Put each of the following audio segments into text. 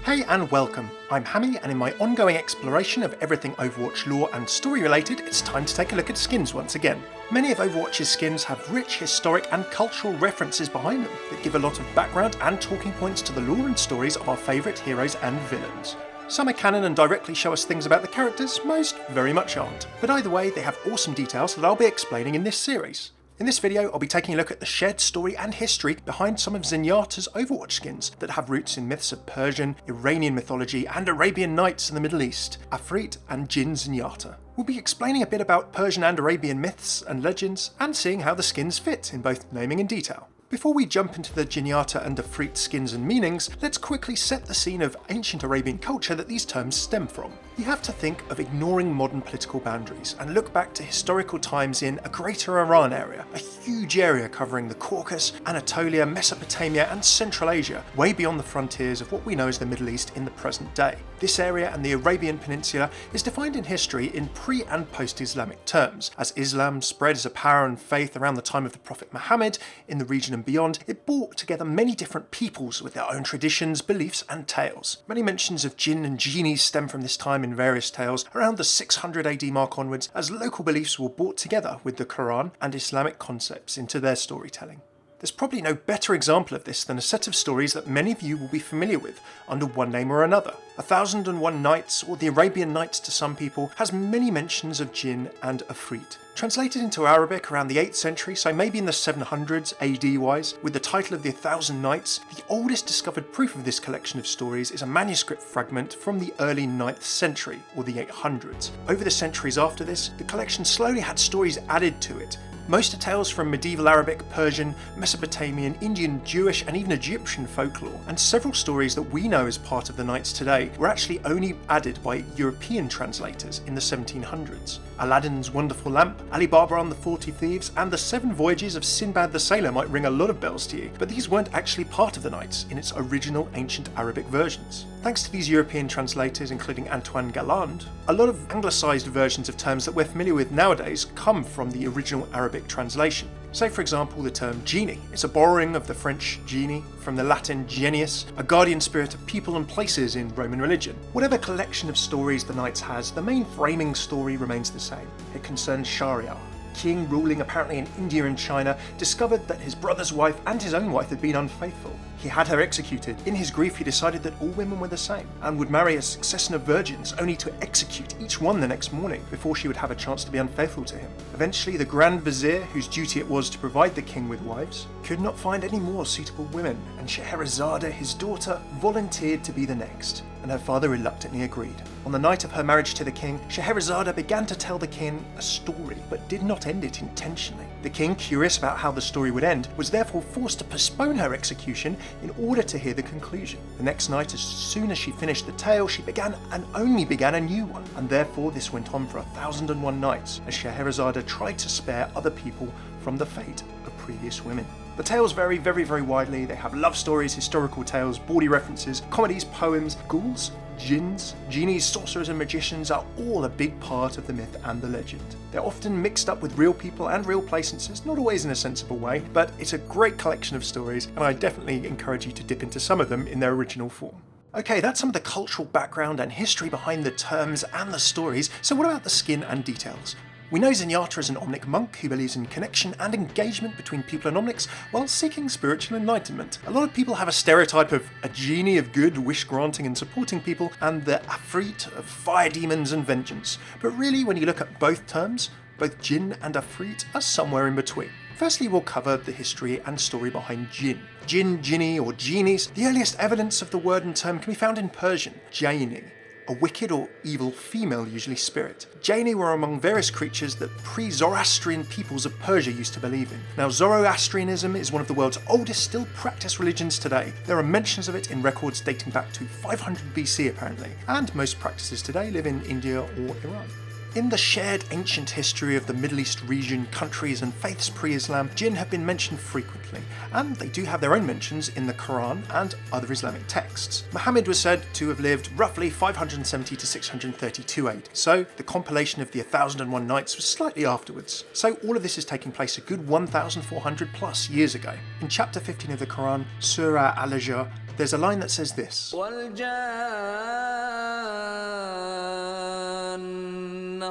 Hey and welcome, I'm Hammeh, and in my ongoing exploration of everything Overwatch lore and story related, it's time to take a look at skins once again. Many of Overwatch's skins have rich historic and cultural references behind them that give a lot of background and talking points to the lore and stories of our favourite heroes and villains. Some are canon and directly show us things about the characters, most very much aren't. But either way, they have awesome details that I'll be explaining in this series. In this video, I'll be taking a look at the shared story and history behind some of Zenyatta's Overwatch skins that have roots in myths of Persian, Iranian mythology, and Arabian Nights in the Middle East, Ifrit and Djinn Zenyatta. We'll be explaining a bit about Persian and Arabian myths and legends, and seeing how the skins fit in both naming and detail. Before we jump into the Djinnyatta and Ifrit skins and meanings, let's quickly set the scene of ancient Arabian culture that these terms stem from. You have to think of ignoring modern political boundaries and look back to historical times in a greater Iran area, a huge area covering the Caucasus, Anatolia, Mesopotamia and Central Asia, way beyond the frontiers of what we know as the Middle East in the present day. This area and the Arabian Peninsula is defined in history in pre- and post-Islamic terms. As Islam spread as a power and faith around the time of the Prophet Muhammad in the region and beyond, it brought together many different peoples with their own traditions, beliefs and tales. Many mentions of jinn and genies stem from this time in various tales around the 600 AD mark onwards, as local beliefs were brought together with the Quran and Islamic concepts into their storytelling. There's probably no better example of this than a set of stories that many of you will be familiar with under one name or another. 1001 Nights, or the Arabian Nights to some people, has many mentions of jinn and Ifrit. Translated into Arabic around the 8th century, so maybe in the 700s AD wise, with the title of the 1000 Nights, the oldest discovered proof of this collection of stories is a manuscript fragment from the early 9th century, or the 800s. Over the centuries after this, the collection slowly had stories added to it. Most are tales from medieval Arabic, Persian, Mesopotamian, Indian, Jewish and even Egyptian folklore, and several stories that we know as part of the Nights today were actually only added by European translators in the 1700s. Aladdin's Wonderful Lamp, Ali Baba and the 40 Thieves, and the 7 Voyages of Sinbad the Sailor might ring a lot of bells to you, but these weren't actually part of the Nights in its original ancient Arabic versions. Thanks to these European translators, including Antoine Galland, a lot of anglicised versions of terms that we're familiar with nowadays come from the original Arabic translation. Say for example the term genie. It's a borrowing of the French genie from the Latin genius, a guardian spirit of people and places in Roman religion. Whatever collection of stories the Nights has, the main framing story remains the same. It concerns Shahryar. King ruling apparently in India and China discovered that his brother's wife and his own wife had been unfaithful. He had her executed. In his grief he decided that all women were the same and would marry a succession of virgins, only to execute each one the next morning before she would have a chance to be unfaithful to him. Eventually the Grand Vizier, whose duty it was to provide the king with wives, could not find any more suitable women, and Scheherazade, his daughter, volunteered to be the next, and her father reluctantly agreed. On the night of her marriage to the king, Scheherazade began to tell the king a story, but did not end it intentionally. The king, curious about how the story would end, was therefore forced to postpone her execution in order to hear the conclusion. The next night, as soon as she finished the tale, she began and only began a new one, and therefore this went on for 1001 nights, as Scheherazade tried to spare other people from the fate of previous women. The tales vary very widely. They have love stories, historical tales, bawdy references, comedies, poems, ghouls, jinns, genies, sorcerers and magicians are all a big part of the myth and the legend. They're often mixed up with real people and real places, not always in a sensible way, but it's a great collection of stories and I definitely encourage you to dip into some of them in their original form. Okay, that's some of the cultural background and history behind the terms and the stories, so what about the skin and details? We know Zenyatta is an Omnic monk who believes in connection and engagement between people and Omnics while seeking spiritual enlightenment. A lot of people have a stereotype of a genie of good, wish-granting and supporting people, and the Ifrit of fire demons and vengeance. But really, when you look at both terms, both Djinn and Ifrit are somewhere in between. Firstly, we'll cover the history and story behind Djinn. Djinn, Jinni or Genies. The earliest evidence of the word and term can be found in Persian, Jaini, a wicked or evil female, usually spirit. Jaini were among various creatures that pre-Zoroastrian peoples of Persia used to believe in. Now, Zoroastrianism is one of the world's oldest still practiced religions today. There are mentions of it in records dating back to 500 BC apparently, and most practices today live in India or Iran. In the shared ancient history of the Middle East region, countries and faiths pre-Islam, jinn have been mentioned frequently, and they do have their own mentions in the Quran and other Islamic texts. Muhammad was said to have lived roughly 570 to 632 AD, so the compilation of the 1001 Nights was slightly afterwards. So all of this is taking place a good 1,400 plus years ago. In chapter 15 of the Quran, Surah Al-Hijr, There's a line that says this: وَالْجَانَّ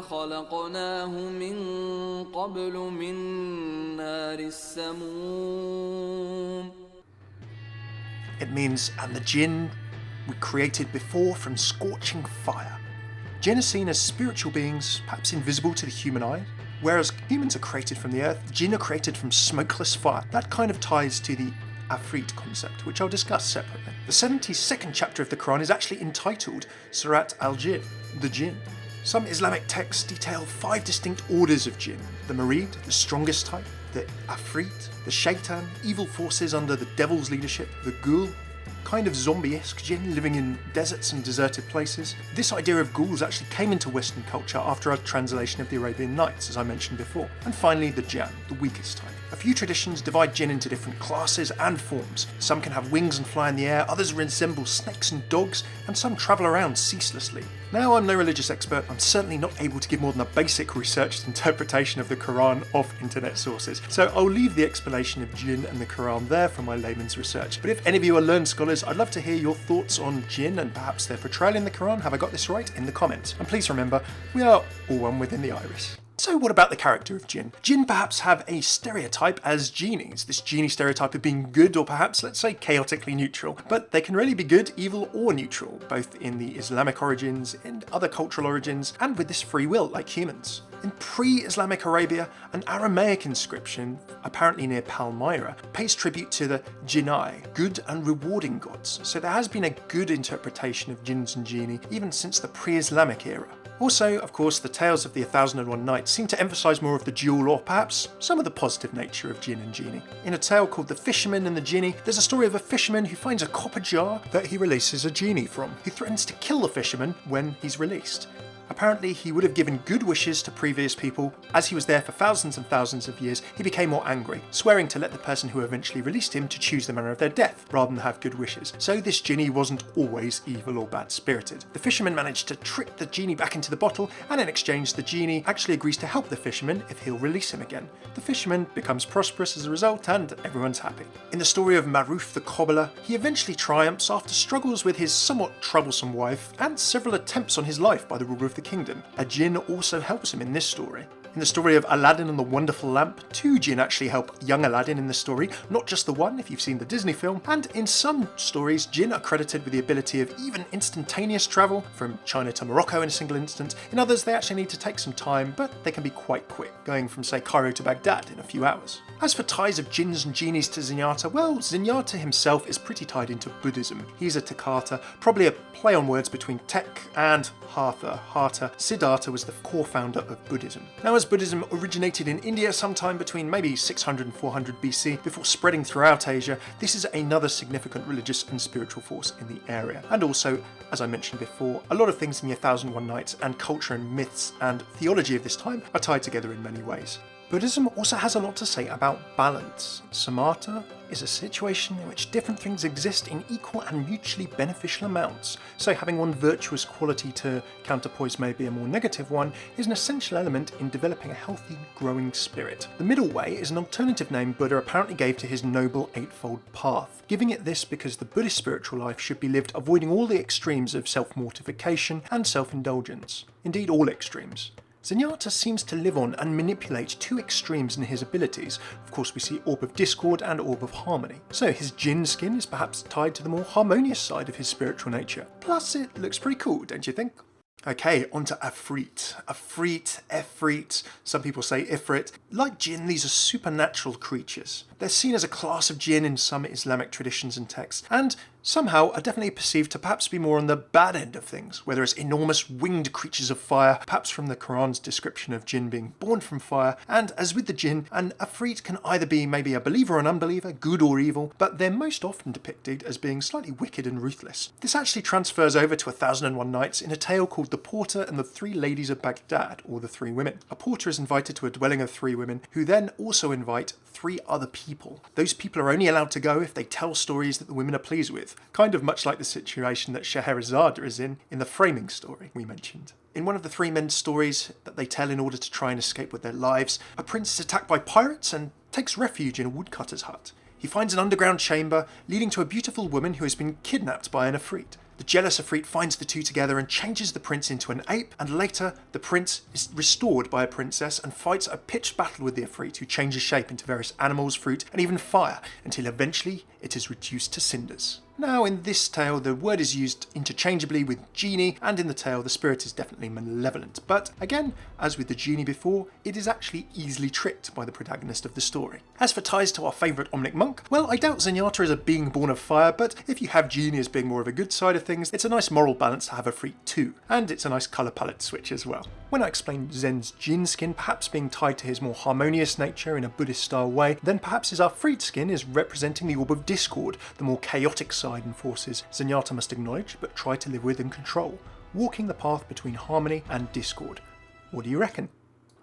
خَلَقْنَاهُ مِن قَبْلُ مِن نَّارِ السَّمُومِ. It means, and the Djinn we created before from scorching fire. Djinn are seen as spiritual beings, perhaps invisible to the human eye. Whereas humans are created from the earth, Djinn are created from smokeless fire. That kind of ties to the Ifrit concept, which I'll discuss separately. The 72nd chapter of the Quran is actually entitled Surat al-Jinn, the Djinn. Some Islamic texts detail 5 distinct orders of Djinn: the Marid, the strongest type; the Ifrit, the Shaitan, evil forces under the devil's leadership; the Ghul, kind of zombie-esque Djinn living in deserts and deserted places. This idea of ghouls actually came into Western culture after our translation of the Arabian Nights, as I mentioned before. And finally, the Jann, the weakest type. A few traditions divide Djinn into different classes and forms. Some can have wings and fly in the air, others resemble snakes and dogs, and some travel around ceaselessly. Now, I'm no religious expert, I'm certainly not able to give more than a basic researched interpretation of the Quran off internet sources, so I'll leave the explanation of Djinn and the Quran there for my layman's research. But if any of you are learned scholars, I'd love to hear your thoughts on Djinn and perhaps their portrayal in the Quran. Have I got this right? In the comments. And please remember, we are all one within the iris. So what about the character of Djinn? Djinn perhaps have a stereotype as genies, this genie stereotype of being good or perhaps, let's say, chaotically neutral. But they can really be good, evil or neutral, both in the Islamic origins, in other cultural origins, and with this free will like humans. In pre-Islamic Arabia, an Aramaic inscription, apparently near Palmyra, pays tribute to the Jinnai, good and rewarding gods. So there has been a good interpretation of jinns and genie even since the pre-Islamic era. Also, of course, the tales of the 1001 Nights seem to emphasise more of the dual or perhaps some of the positive nature of Djinn and Genie. In a tale called The Fisherman and the Genie, there's a story of a fisherman who finds a copper jar that he releases a genie from, who threatens to kill the fisherman when he's released. Apparently, he would have given good wishes to previous people. As he was there for thousands and thousands of years, he became more angry, swearing to let the person who eventually released him to choose the manner of their death, rather than have good wishes. So this genie wasn't always evil or bad-spirited. The fisherman managed to trick the genie back into the bottle, and in exchange the genie actually agrees to help the fisherman if he'll release him again. The fisherman becomes prosperous as a result, and everyone's happy. In the story of Maruf the cobbler, he eventually triumphs after struggles with his somewhat troublesome wife, and several attempts on his life by the ruler of the kingdom. A Djinn also helps him in this story. In the story of Aladdin and the Wonderful Lamp, 2 Djinn actually help young Aladdin in the story, not just the one if you've seen the Disney film, and in some stories Djinn are credited with the ability of even instantaneous travel, from China to Morocco in a single instant. In others they actually need to take some time, but they can be quite quick, going from say Cairo to Baghdad in a few hours. As for ties of jinns and genies to Zenyatta, well, Zenyatta himself is pretty tied into Buddhism. He's a Tathagata, probably a play on words between Tek and Hatha. Siddhartha was the core founder of Buddhism. Now, as Buddhism originated in India sometime between maybe 600 and 400 BC, before spreading throughout Asia, this is another significant religious and spiritual force in the area. And also, as I mentioned before, a lot of things in the 1001 Nights and culture and myths and theology of this time are tied together in many ways. Buddhism also has a lot to say about balance. Samatha is a situation in which different things exist in equal and mutually beneficial amounts, so having one virtuous quality to counterpoise maybe a more negative one is an essential element in developing a healthy, growing spirit. The middle way is an alternative name Buddha apparently gave to his noble eightfold path, giving it this because the Buddhist spiritual life should be lived avoiding all the extremes of self-mortification and self-indulgence. Indeed, all extremes. Zenyatta seems to live on and manipulate 2 extremes in his abilities. Of course, we see Orb of Discord and Orb of Harmony. So his Djinn skin is perhaps tied to the more harmonious side of his spiritual nature. Plus, it looks pretty cool, don't you think? Okay, on to Ifrit. Ifrit, some people say Ifrit. Like Djinn, these are supernatural creatures. They're seen as a class of Djinn in some Islamic traditions and texts, and somehow are definitely perceived to perhaps be more on the bad end of things, whether it's enormous winged creatures of fire, perhaps from the Quran's description of Djinn being born from fire, and as with the Djinn, an Ifrit can either be maybe a believer or an unbeliever, good or evil, but they're most often depicted as being slightly wicked and ruthless. This actually transfers over to 1001 Nights in a tale called The Porter and the 3 Ladies of Baghdad, or the 3 Women. A porter is invited to a dwelling of 3 women, who then also invite 3 other people. Those people are only allowed to go if they tell stories that the women are pleased with, kind of much like the situation that Scheherazade is in the framing story we mentioned. In one of the 3 men's stories that they tell in order to try and escape with their lives, a prince is attacked by pirates and takes refuge in a woodcutter's hut. He He finds an underground chamber leading to a beautiful woman who has been kidnapped by an Ifrit. The jealous Ifrit finds the two together and changes the prince into an ape, and later the prince is restored by a princess and fights a pitched battle with the Ifrit, who changes shape into various animals, fruit, and even fire, until eventually it is reduced to cinders. Now, in this tale, the word is used interchangeably with genie, and in the tale, the spirit is definitely malevolent. But again, as with the genie before, it is actually easily tricked by the protagonist of the story. As for ties to our favourite Omnic monk, well, I doubt Zenyatta is a being born of fire, but if you have genie as being more of a good side of things, it's a nice moral balance to have Ifrit too, and it's a nice colour palette switch as well. When I explained Zen's Djinn skin perhaps being tied to his more harmonious nature in a Buddhist style way, then perhaps his Ifrit skin is representing the orb of discord, the more chaotic side and forces Zenyatta must acknowledge but try to live with and control, walking the path between harmony and discord. What do you reckon?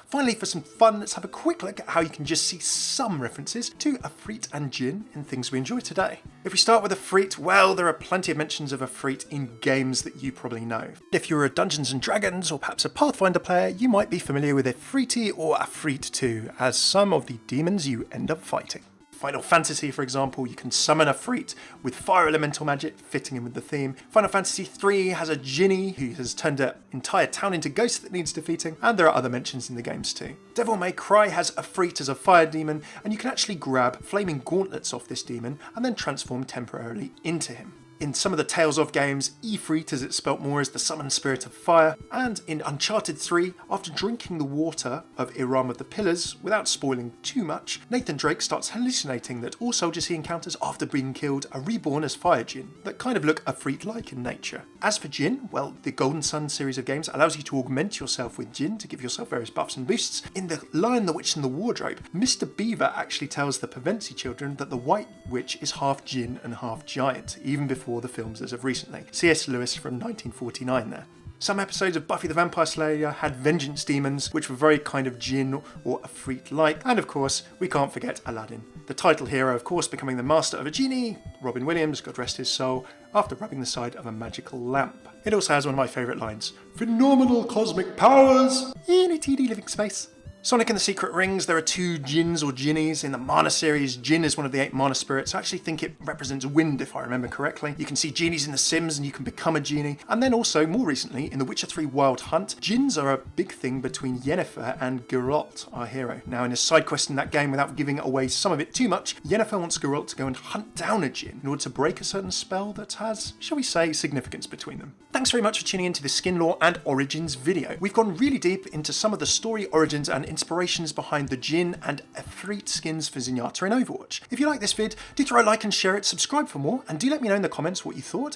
Finally, for some fun, let's have a quick look at how you can just see some references to Ifrit and Djinn in things we enjoy today. If we start with Ifrit, well, there are plenty of mentions of Ifrit in games that you probably know. If you're a Dungeons and Dragons or perhaps a Pathfinder player, you might be familiar with Ifriti or Ifrit too, as some of the demons you end up fighting. Final Fantasy, for example, you can summon a Ifrit with fire elemental magic, fitting in with the theme. Final Fantasy III has a Genie who has turned an entire town into ghosts that needs defeating, and there are other mentions in the games too. Devil May Cry has Ifrit as a fire demon, and you can actually grab flaming gauntlets off this demon and then transform temporarily into him. In some of the Tales of games, Ifrit, as it's spelt more, is the summoned spirit of fire, and in Uncharted 3, after drinking the water of Iram of the Pillars, without spoiling too much, Nathan Drake starts hallucinating that all soldiers he encounters after being killed are reborn as fire Djinn, that kind of look Ifrit-like in nature. As for Djinn, well, the Golden Sun series of games allows you to augment yourself with Djinn to give yourself various buffs and boosts. In The Lion, the Witch and the Wardrobe, Mr. Beaver actually tells the Pevensey children that the White Witch is half Djinn and half giant, even before the films as of recently. C.S. Lewis from 1949 there. Some episodes of Buffy the Vampire Slayer had vengeance demons, which were very kind of Djinn or Ifrit-like, and of course, we can't forget Aladdin. The title hero, of course, becoming the master of a genie, Robin Williams, God rest his soul, after rubbing the side of a magical lamp. It also has one of my favourite lines, "Phenomenal cosmic powers in a 2D living space." Sonic and the Secret Rings, there are 2 Djinns or Genies. In the Mana series, Djinn is one of the 8 Mana spirits. I actually think it represents wind, if I remember correctly. You can see Genies in The Sims and you can become a Genie. And then also, more recently, in The Witcher 3 Wild Hunt, Djinns are a big thing between Yennefer and Geralt, our hero. Now, in a side quest in that game, without giving away some of it too much, Yennefer wants Geralt to go and hunt down a Djinn in order to break a certain spell that has, shall we say, significance between them. Thanks very much for tuning into this Skin Lore and Origins video. We've gone really deep into some of the story, origins, and inspirations behind the Djinn and Ifrit skins for Zenyatta in Overwatch. If you like this vid, do throw a like and share it, subscribe for more, and do let me know in the comments what you thought,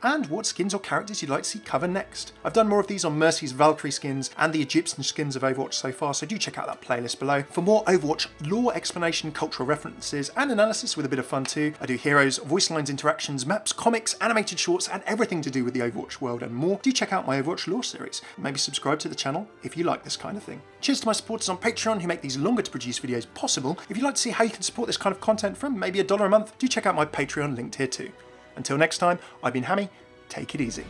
and what skins or characters you'd like to see cover next. I've done more of these on Mercy's Valkyrie skins and the Egyptian skins of Overwatch so far, so do check out that playlist below. For more Overwatch lore explanation, cultural references, and analysis with a bit of fun too, I do heroes, voice lines, interactions, maps, comics, animated shorts, and everything to do with the Overwatch world and more. Do check out my Overwatch Lore series. Maybe subscribe to the channel if you like this kind of thing. Cheers to my supporters on Patreon who make these longer to produce videos possible. If you'd like to see how you can support this kind of content from maybe $1 a month, do check out my Patreon linked here too. Until next time, I've been Hammeh. Take it easy.